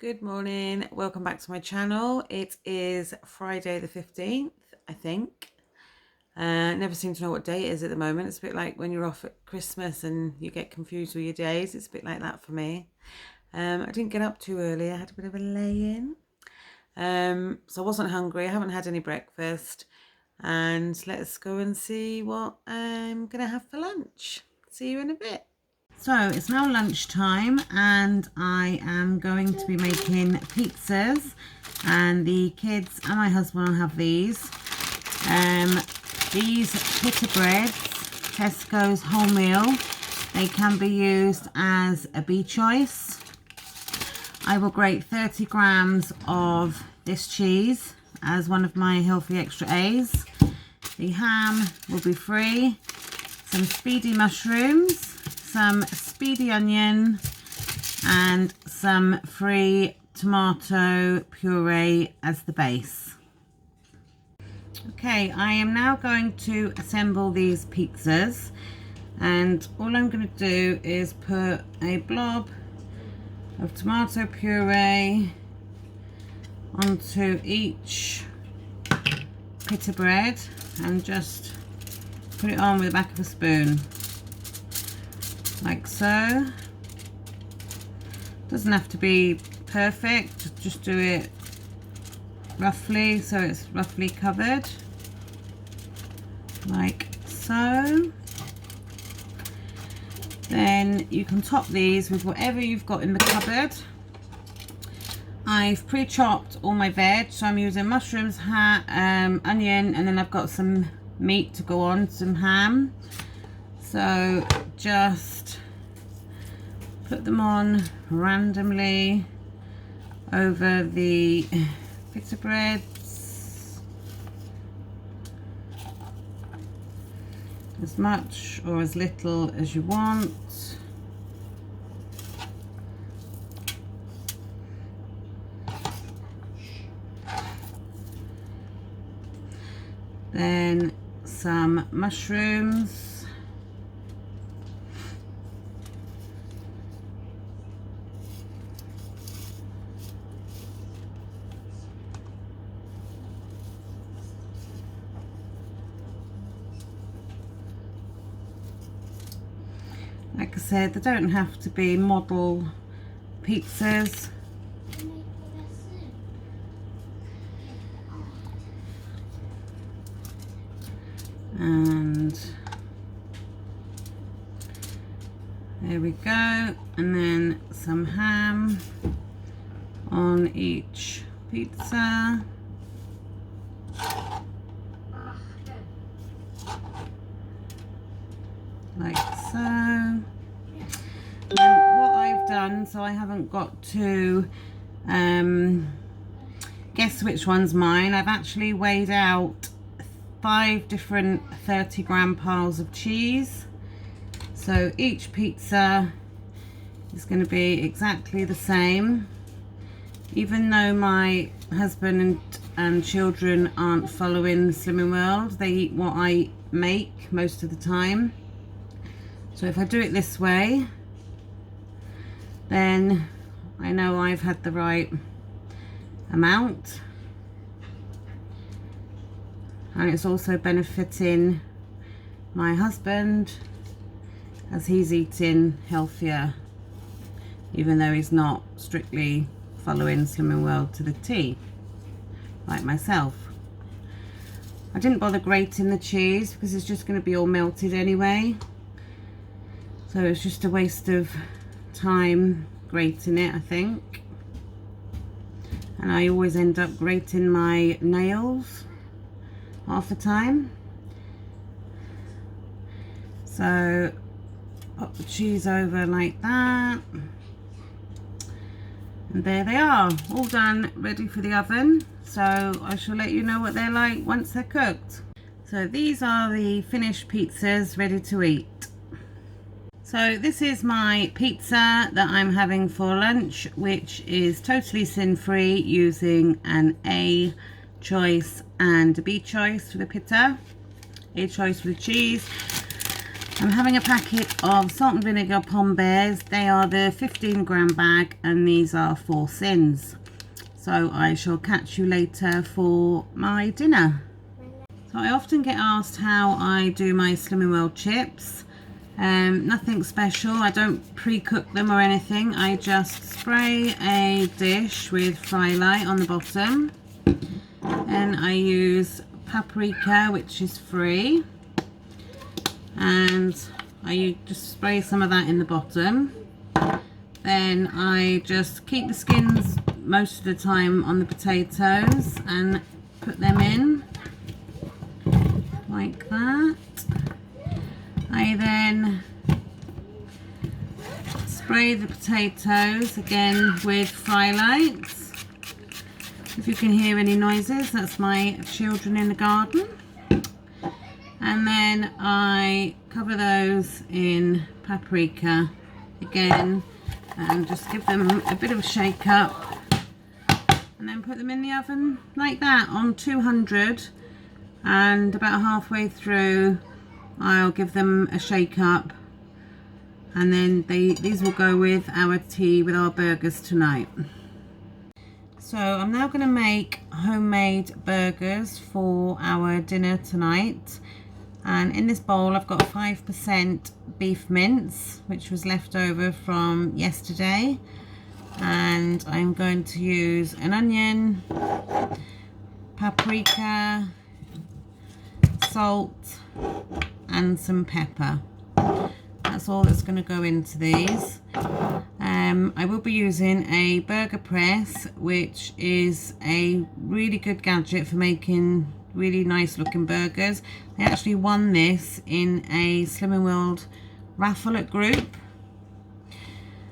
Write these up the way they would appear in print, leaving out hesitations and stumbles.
Good morning, welcome back to my channel. It is Friday the 15th, I think. Never seem to know what day it is at the moment. It's a bit like when you're off at Christmas and you get confused with your days. It's a bit like that for me. I didn't get up too early. I had a bit of a lay-in. So I wasn't hungry. I haven't had any breakfast. And let's go and see what I'm going to have for lunch. See you in a bit. So it's now lunchtime and I am going to be making pizzas, and the kids and my husband will have these. These pita breads, Tesco's wholemeal, they can be used as a B choice. I will grate 30 grams of this cheese as one of my healthy extra A's. The ham will be free, some speedy mushrooms, some speedy onion, and some free tomato puree as the base. Okay, I am now going to assemble these pizzas, and all I'm going to do is put a blob of tomato puree onto each pita bread and just put it on with the back of a spoon, like so. Doesn't have to be perfect, just do it roughly so it's roughly covered, like so. Then you can top these with whatever you've got in the cupboard. I've pre-chopped all my veg, so I'm using mushrooms, onion, and then I've got some meat to go on, some ham. So just put them on randomly over the pita breads, as much or as little as you want. Then some mushrooms, like I said, they don't have to be model pizzas. And there we go, and then some ham on each pizza, like so. And what I've done, so I haven't got to guess which one's mine, I've actually weighed out 5 different 30-gram piles of cheese. So each pizza is going to be exactly the same. Even though my husband and children aren't following Slimming World, they eat what I make most of the time. So if I do it this way, then I know I've had the right amount. And it's also benefiting my husband as he's eating healthier, even though he's not strictly following Slimming World to the T, like myself. I didn't bother grating the cheese because it's just going to be all melted anyway. So it's just a waste of time grating it, I think. And I always end up grating my nails half the time. So pop the cheese over like that, and there they are, all done, ready for the oven. So I shall let you know what they're like once they're cooked. So these are the finished pizzas ready to eat. So this is my pizza that I'm having for lunch, which is totally sin-free, using an A choice and a B choice for the pita, A choice for the cheese. I'm having a packet of salt and vinegar Pom Bears. They are the 15-gram bag and these are 4 sins. So I shall catch you later for my dinner. So I often get asked how I do my Slimming World chips. Nothing special. I don't pre-cook them or anything. I just spray a dish with Fry Light on the bottom. And I use paprika, which is free. And I just spray some of that in the bottom. Then I just keep the skins most of the time on the potatoes and put them in like that. I then spray the potatoes again with Fry Lights. If you can hear any noises, that's my children in the garden. And then I cover those in paprika again and just give them a bit of a shake up and then put them in the oven like that on 200, and about halfway through I'll give them a shake up, and then these will go with our tea with our burgers tonight. So I'm now going to make homemade burgers for our dinner tonight. And in this bowl I've got 5% beef mince, which was left over from yesterday. And I'm going to use an onion, paprika, salt and some pepper. That's all that's going to go into these. I will be using a burger press, which is a really good gadget for making really nice looking burgers. They actually won this in a Slimming World raffle at Group,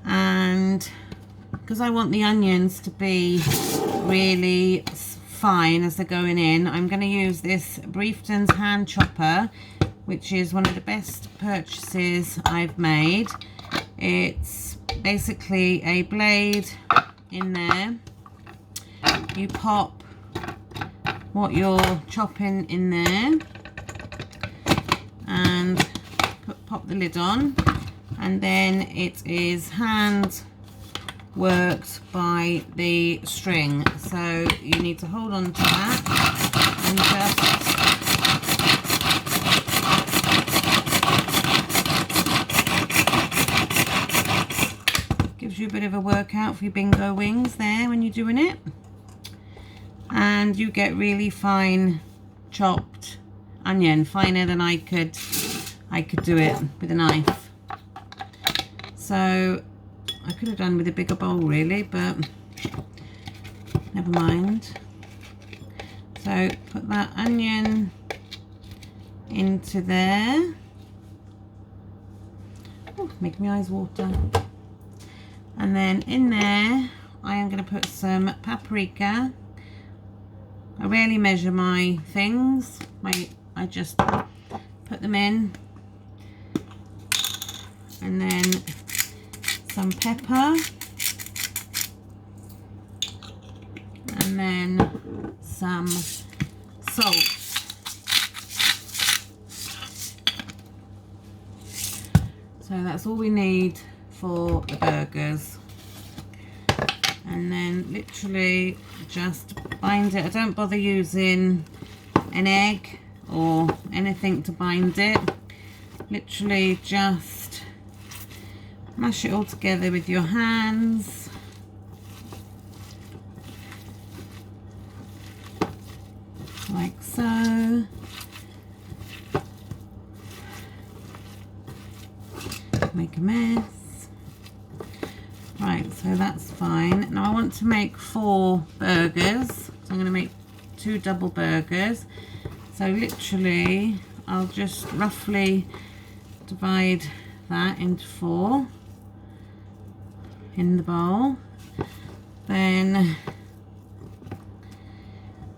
and because I want the onions to be really fine as they're going in, I'm going to use this Briefton's hand chopper, which is one of the best purchases I've made. It's basically a blade in there. You pop what you're chopping in there and pop the lid on, and then it is hand worked by the string, so you need to hold on to that and just gives you a bit of a workout for your bingo wings there when you're doing it. And you get really fine chopped onion, finer than I could do it with a knife. So I could have done with a bigger bowl really, but never mind. So put that onion into there. Oh, make my eyes water. And then in there I am going to put some paprika. I rarely measure my things. I just put them in, and then some pepper, and then some salt. So that's all we need for the burgers. And then literally just bind it. I don't bother using an egg or anything to bind it. Literally just mash it all together with your hands. Like so. Make a mess. Right, so that's fine. Now I want to make 4 burgers. So I'm going to make 2 double burgers. So literally, I'll just roughly divide that into 4 in the bowl. Then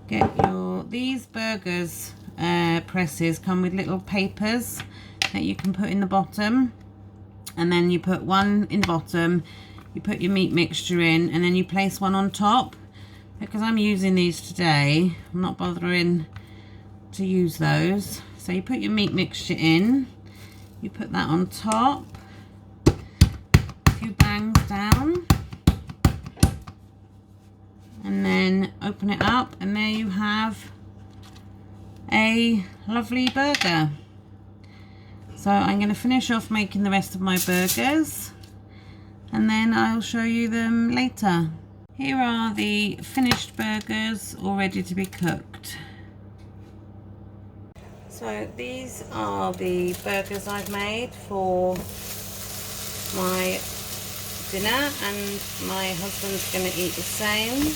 get these burgers presses come with little papers that you can put in the bottom. And then you put one in the bottom, you put your meat mixture in, and then you place one on top. Because I'm using these today, I'm not bothering to use those. So you put your meat mixture in, You put that on top, a few bangs down, and then open it up, and there you have a lovely burger. So I'm going to finish off making the rest of my burgers, and then I'll show you them later. Here are the finished burgers, all ready to be cooked. So these are the burgers I've made for my dinner, and my husband's going to eat the same.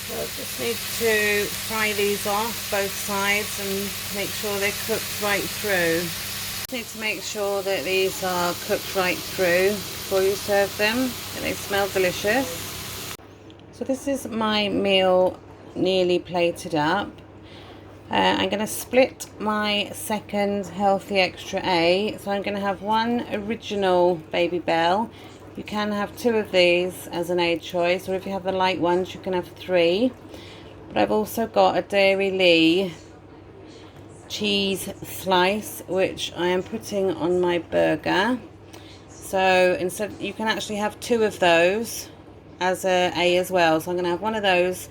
So I just need to fry these off both sides and make sure they're cooked right through. Need to make sure that these are cooked right through before you serve them, and they smell delicious. So this is my meal nearly plated up. I'm going to split my second Healthy Extra A. So I'm going to have one original Babybel. You can have 2 of these as an A choice, or if you have the light ones you can have 3. But I've also got a Dairylea cheese slice, which I am putting on my burger. So instead, you can actually have 2 of those as a as well. So I'm going to have one of those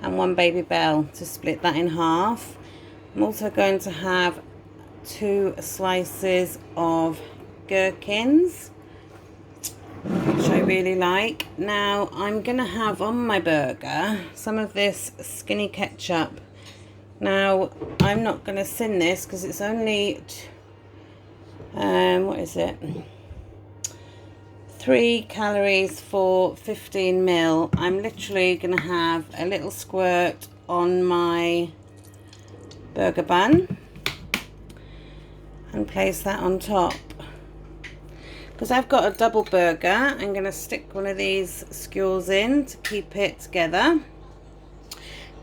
and one Babybel to split that in half. I'm also going to have 2 slices of gherkins, which I really like. Now I'm going to have on my burger some of this Skinny ketchup. Now, I'm not going to sin this because it's only, what is it? 3 calories for 15 ml. I'm literally going to have a little squirt on my burger bun and place that on top. Because I've got a double burger, I'm going to stick one of these skewers in to keep it together.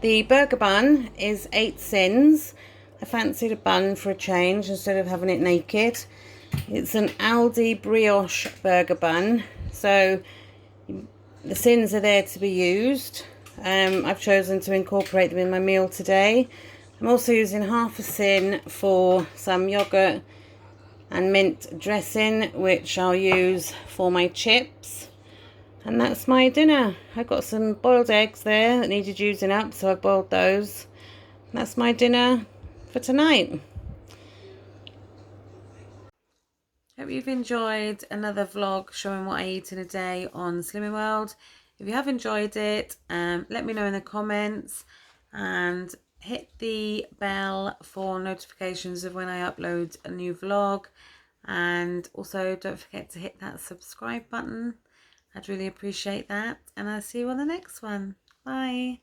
The burger bun is 8 sins. I fancied a bun for a change instead of having it naked. It's an Aldi brioche burger bun. So the sins are there to be used. I've chosen to incorporate them in my meal today. I'm also using half a sin for some yogurt and mint dressing, which I'll use for my chips. And that's my dinner. I've got some boiled eggs there that needed using up, so I boiled those. And that's my dinner for tonight. Hope you've enjoyed another vlog showing what I eat in a day on Slimming World. If you have enjoyed it, let me know in the comments, and hit the bell for notifications of when I upload a new vlog. And also don't forget to hit that subscribe button. I'd really appreciate that, and I'll see you on the next one. Bye.